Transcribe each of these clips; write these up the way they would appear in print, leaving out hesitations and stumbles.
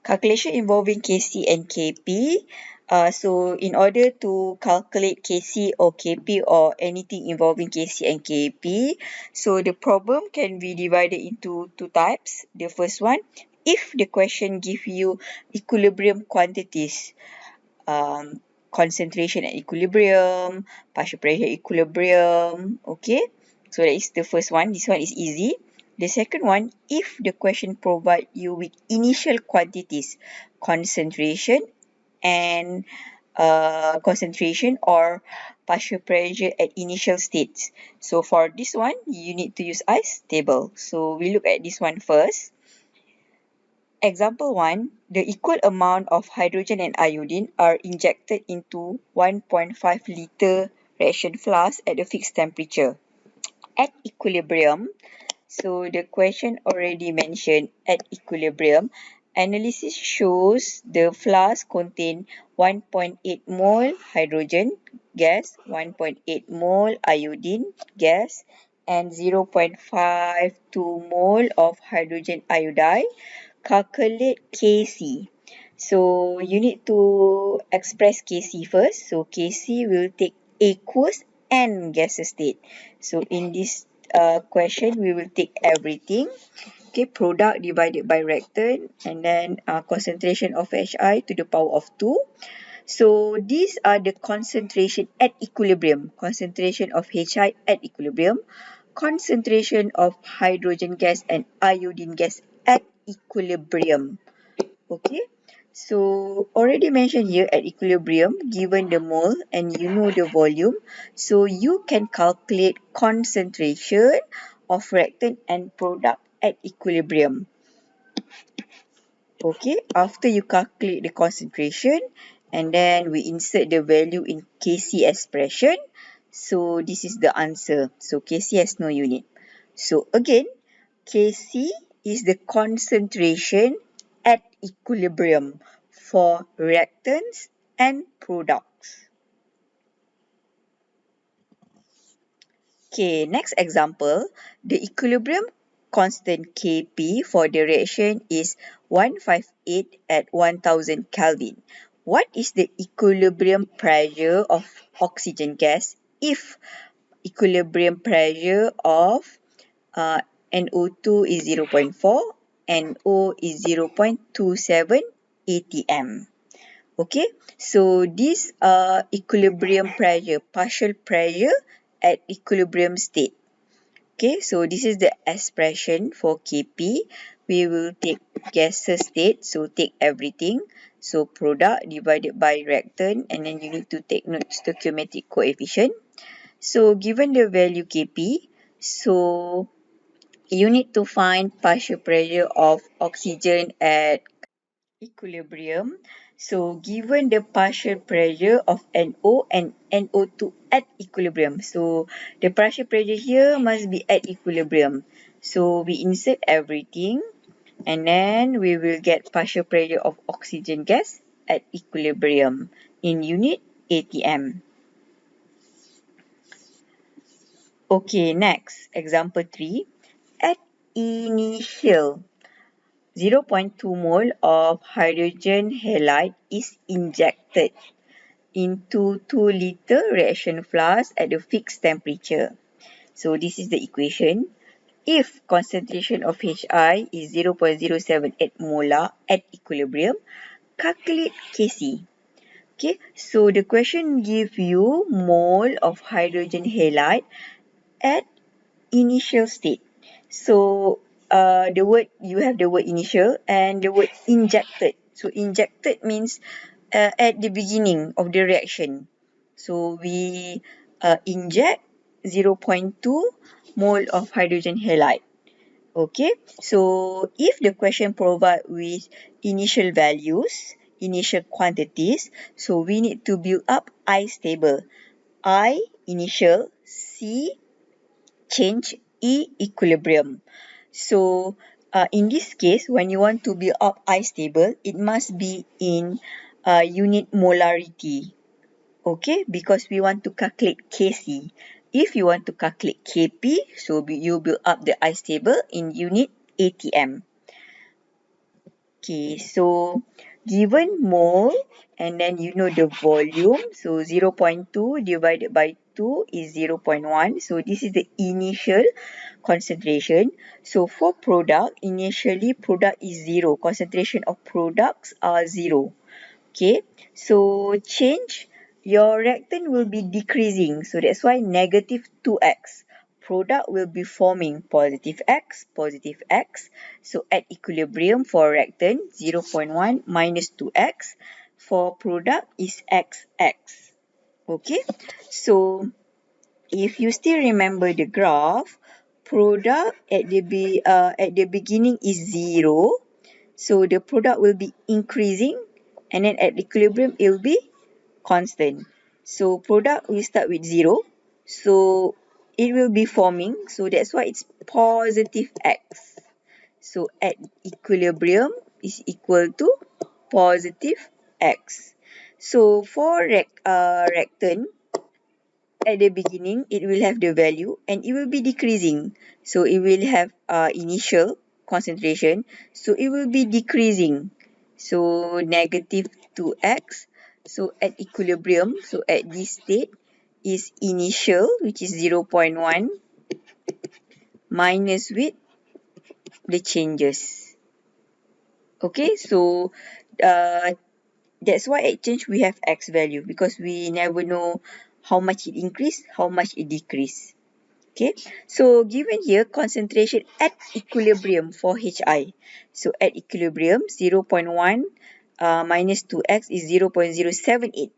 calculation involving Kc and Kp. So in order to calculate Kc or Kp or anything involving Kc and Kp, so the problem can be divided into two types. The first one, if the question give you equilibrium quantities, concentration at equilibrium, partial pressure equilibrium, okay? So that is the first one. This one is easy. The second one, if the question provide you with initial quantities, concentration and concentration or partial pressure at initial states. So for this one, you need to use ice table. So we look at this one first. Example 1, the equal amount of hydrogen and iodine are injected into 1.5 liter reaction flask at a fixed temperature. At equilibrium, so the question already mentioned at equilibrium, analysis shows the flask contain 1.8 mole hydrogen gas, 1.8 mole iodine gas, and 0.52 mole of hydrogen iodide. Calculate Kc. So you need to express Kc first. So Kc will take aqueous and gaseous state. So in this question, we will take everything. Okay, product divided by reactant and then concentration of Hi to the power of 2. So these are the concentration at equilibrium. Concentration of Hi at equilibrium. Concentration of hydrogen gas and iodine gas at equilibrium. Okay, so already mentioned here at equilibrium, given the mole and you know the volume, so you can calculate concentration of reactant and product at equilibrium. Okay, after you calculate the concentration and then we insert the value in Kc expression. So this is the answer. So Kc has no unit. So again, Kc is the concentration at equilibrium for reactants and products. Okay, next example, the equilibrium constant Kp for the reaction is 158 at 1000 Kelvin. What is the equilibrium pressure of oxygen gas if equilibrium pressure of NO2 is 0.4, NO is 0.27 atm. Okay, so this equilibrium pressure, partial pressure at equilibrium state. Okay, so this is the expression for Kp. We will take gaseous state, so take everything. So product divided by reactant, and then you need to take note stoichiometric coefficient. So given the value Kp, so you need to find partial pressure of oxygen at equilibrium. So given the partial pressure of NO and NO2 at equilibrium. So the partial pressure here must be at equilibrium. So we insert everything and then we will get partial pressure of oxygen gas at equilibrium in unit atm. Okay, next, example 3. At initial 0.2 mole of hydrogen halide is injected into 2 liter reaction flask at a fixed temperature. So this is the equation. If concentration of Hi is 0.078 molar at equilibrium, calculate Kc. Okay, so the question gives you mole of hydrogen halide at initial state. So the word, you have the word initial and the word injected. So injected means at the beginning of the reaction. So we inject 0.2 mole of hydrogen halide. Okay, so if the question provide with initial values, initial quantities, so we need to build up ice table. I initial, C change, E equilibrium. So in this case, when you want to build up ice table, it must be in unit molarity. Okay, because we want to calculate Kc. If you want to calculate Kp, so you build up the ice table in unit atm. Okay, so given mole and then you know the volume, so 0.2 divided by 2 is 0.1. So this is the initial concentration. So for product, initially product is 0. Concentration of products are 0. Okay, so change, your reactant will be decreasing. So that's why negative 2x. Product will be forming positive x. So at equilibrium for reactant, 0.1 minus 2x. For product is xx. Okay, so if you still remember the graph, product at the beginning is 0. So the product will be increasing and then at equilibrium it will be constant. So product will start with 0. So it will be forming. So that's why it's positive x. So at equilibrium is equal to positive x. So for reactant, at the beginning it will have the value and it will be decreasing. So it will have initial concentration, so it will be decreasing. So negative 2x. So at equilibrium, so at this state is initial, which is 0.1 minus with the changes. Okay, so uh, that's why at change we have x value, because we never know how much it increase, how much it decrease. Okay, so given here concentration at equilibrium for HI. So at equilibrium 0.1 minus 2x is 0.078.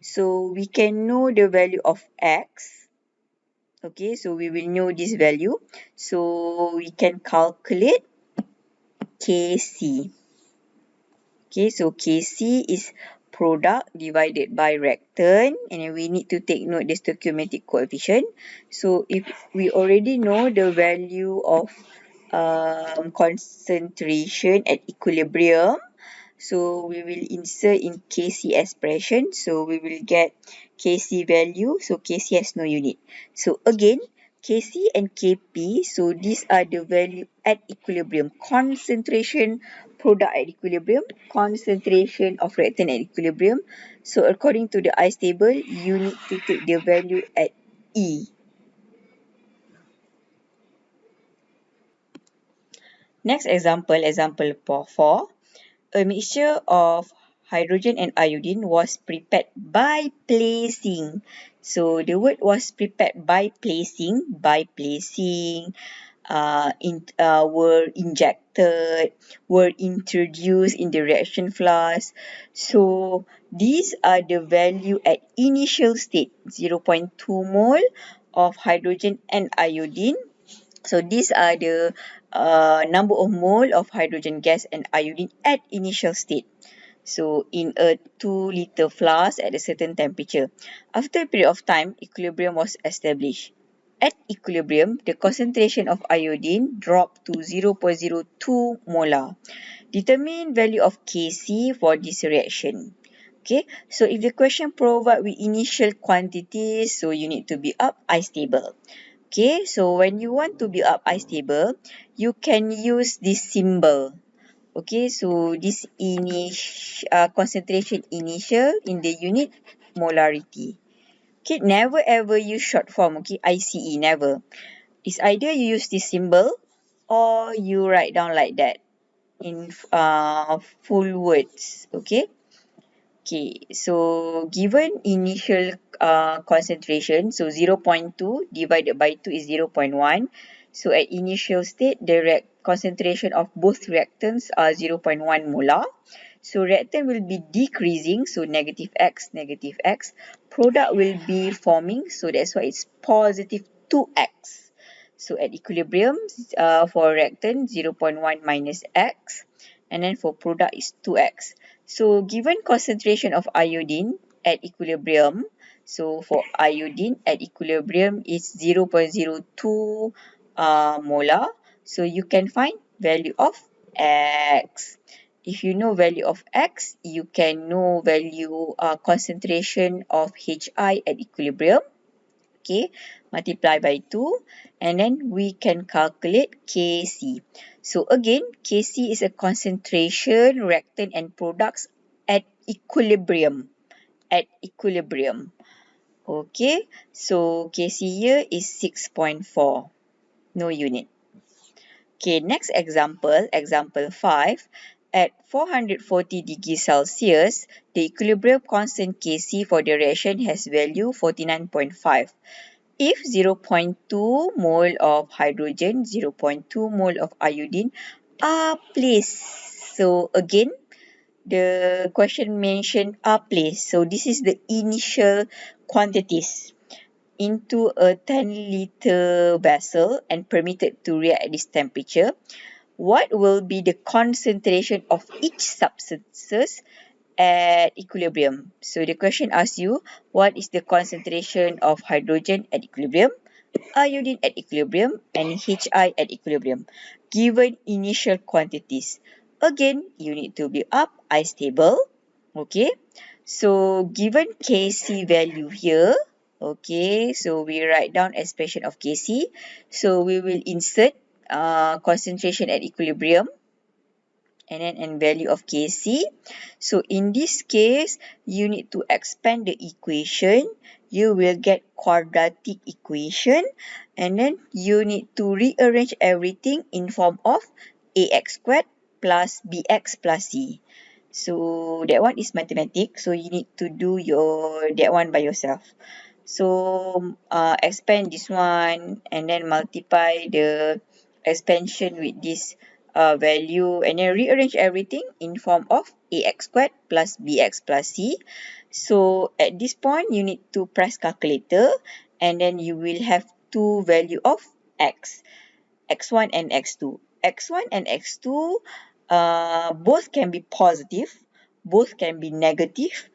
So we can know the value of x. Okay, so we will know this value. So we can calculate Kc. Okay, so Kc is product divided by reactant, and then we need to take note the stoichiometric coefficient. So if we already know the value of concentration at equilibrium, so we will insert in Kc expression. So we will get Kc value. So Kc has no unit. So again, Kc and Kp, so these are the value at equilibrium. Concentration product at equilibrium, concentration of reactant at equilibrium. So according to the ice table, you need to take the value at E. Next example, example 4. A mixture of hydrogen and iodine was prepared by placing. So the word was prepared by placing. Were injected, were introduced in the reaction flask. So these are the value at initial state, 0.2 mole of hydrogen and iodine. So these are the number of mole of hydrogen gas and iodine at initial state. So in a 2-liter flask at a certain temperature. After a period of time, equilibrium was established. At equilibrium, the concentration of iodine dropped to 0.02 molar. Determine value of Kc for this reaction. Okay, so if the question provide with initial quantities, so you need to be up ice table. Okay, so when you want to build up ice table, you can use this symbol. Okay, so this concentration initial in the unit molarity. Okay, never ever use short form. Okay, ICE, never. It's either you use this symbol or you write down like that in full words. Okay. Okay, so given initial concentration, so 0.2 divided by 2 is 0.1. So at initial state, the concentration of both reactants are 0.1 molar. So reactant will be decreasing, so negative x. Product will be forming, so that's why it's positive 2x. So at equilibrium, for reactant, 0.1 minus x. And then for product is 2x. So given concentration of iodine at equilibrium, so for iodine at equilibrium is 0.02 molar. So you can find value of x. If you know value of x, you can know value concentration of HI at equilibrium. Okay, multiply by 2 and then we can calculate Kc. So again, Kc is a concentration, reactant and products at equilibrium. At equilibrium. Okay, so Kc here is 6.4. No unit. Okay, next example, example 5. At 440 degrees Celsius, the equilibrium constant Kc for the reaction has value 49.5. If 0.2 mole of hydrogen, 0.2 mole of iodine are placed. So again, the question mentioned are placed. So this is the initial quantities into a 10-liter vessel and permitted to react at this temperature. What will be the concentration of each substances at equilibrium? So the question asks you, what is the concentration of hydrogen at equilibrium, iodine at equilibrium, and HI at equilibrium, given initial quantities? Again, you need to be up ice table. Okay, so given Kc value here, okay, so we write down expression of Kc. So we will insert concentration at equilibrium and value of Kc. So in this case, you need to expand the equation. You will get quadratic equation, and then you need to rearrange everything in form of ax squared plus bx plus c. So that one is mathematics. So you need to do that one by yourself. So expand this one and then multiply the expansion with this value and then rearrange everything in form of ax squared plus bx plus c. So at this point you need to press calculator and then you will have two value of x, x1 and x2. x1 and x2 both can be positive, both can be negative,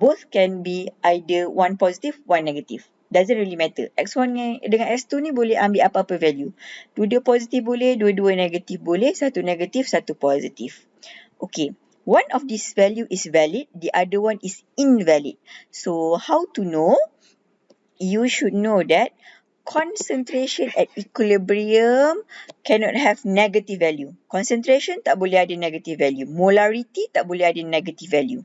both can be either one positive, one negative. Doesn't really matter. X1 dengan X2 ni boleh ambil apa-apa value. Dua-dua positif boleh, dua-dua negatif boleh, satu negatif, satu positif. Okay, one of this value is valid, the other one is invalid. So how to know? You should know that concentration at equilibrium cannot have negative value. Concentration tak boleh ada negative value. Molarity tak boleh ada negative value.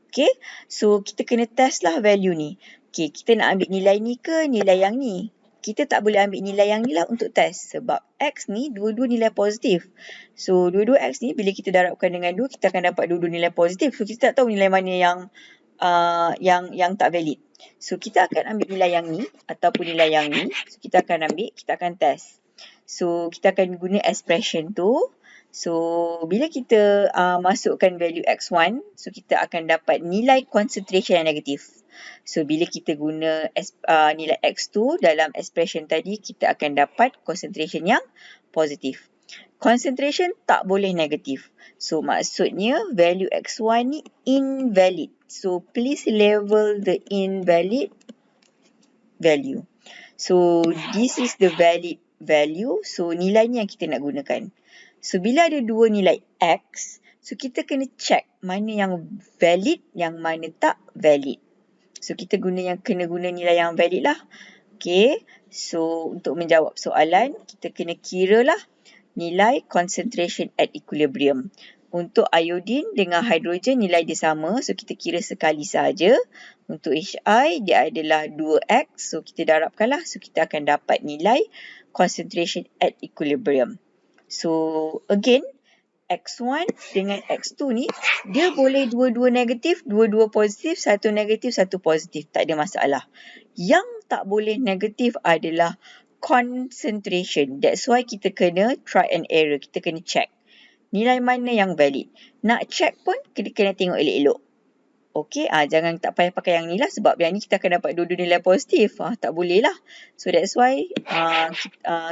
Okay, so kita kena test lah value ni. Okay, kita nak ambil nilai ni ke nilai yang ni? Kita tak boleh ambil nilai yang ni lah untuk test. Sebab X ni dua-dua nilai positif. So, dua-dua X ni bila kita darabkan dengan 2, kita akan dapat dua-dua nilai positif. So, kita tak tahu nilai mana yang tak valid. So, kita akan ambil nilai yang ni ataupun nilai yang ni. So, kita akan ambil, kita akan test. So, kita akan guna expression tu. So, bila kita masukkan value X1, so kita akan dapat nilai concentration yang negatif. So, bila kita guna nilai X2 dalam expression tadi, kita akan dapat concentration yang positif. Concentration tak boleh negatif. So, maksudnya value X1 ni invalid. So, please label the invalid value. So, this is the valid value. So, nilai ni yang kita nak gunakan. So, bila ada dua nilai X, so kita kena check mana yang valid, yang mana tak valid. So, kita kena guna nilai yang valid lah. Okay, so untuk menjawab soalan, kita kena kira lah nilai concentration at equilibrium. Untuk iodine dengan hidrogen nilai dia sama, so kita kira sekali saja. Untuk HI, dia adalah 2X, so kita darabkan lah. So, kita akan dapat nilai concentration at equilibrium. So, again, X1 dengan X2 ni, dia boleh dua-dua negatif, dua-dua positif, satu negatif, satu positif. Tak ada masalah. Yang tak boleh negatif adalah concentration. That's why kita kena try and error. Kita kena check. Nilai mana yang valid. Nak check pun, kita kena tengok elok-elok. Okay, jangan tak payah pakai yang ni lah. Sebab yang ni kita akan dapat dua-dua nilai positif. Tak boleh lah. So, that's why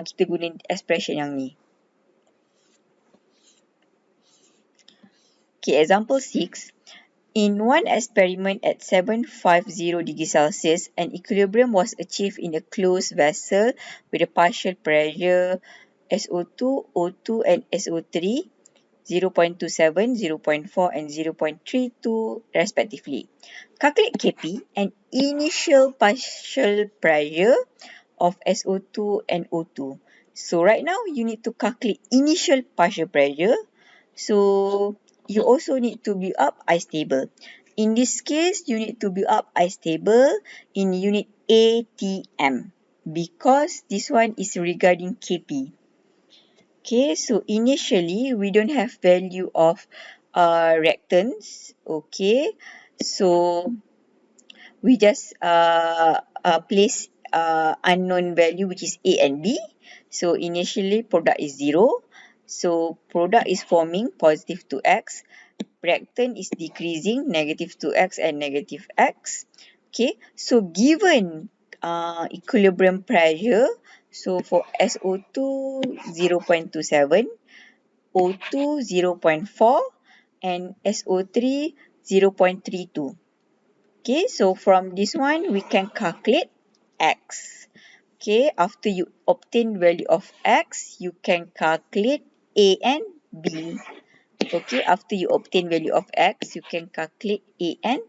kita guna expression yang ni. Okay, example 6. In one experiment at 750 degrees Celsius, an equilibrium was achieved in a closed vessel with a partial pressure SO2, O2 and SO3, 0.27, 0.4 and 0.32 respectively. Calculate Kp and initial partial pressure of SO2 and O2. So right now, you need to calculate initial partial pressure. So you also need to build up ice table. In this case, you need to build up ice table in unit ATM because this one is regarding KP. Okay, so initially we don't have value of reactants. Okay, so we just place unknown value which is A and B. So initially product is 0. So product is forming positive 2x. Reactant is decreasing negative 2x and negative x. Okay, so given equilibrium pressure, so for SO2 0.27, O2 0.4 and SO3 0.32. Okay, so from this one, we can calculate x. Okay, after you obtain value of x, you can calculate A and B. Okay, after you obtain value of x, you can calculate A and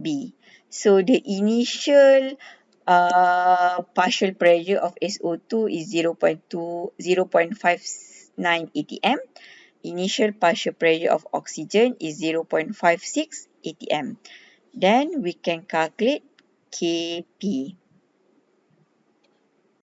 B. So the initial partial pressure of SO2 is 0.59 atm. Initial partial pressure of oxygen is 0.56 atm. Then we can calculate Kp.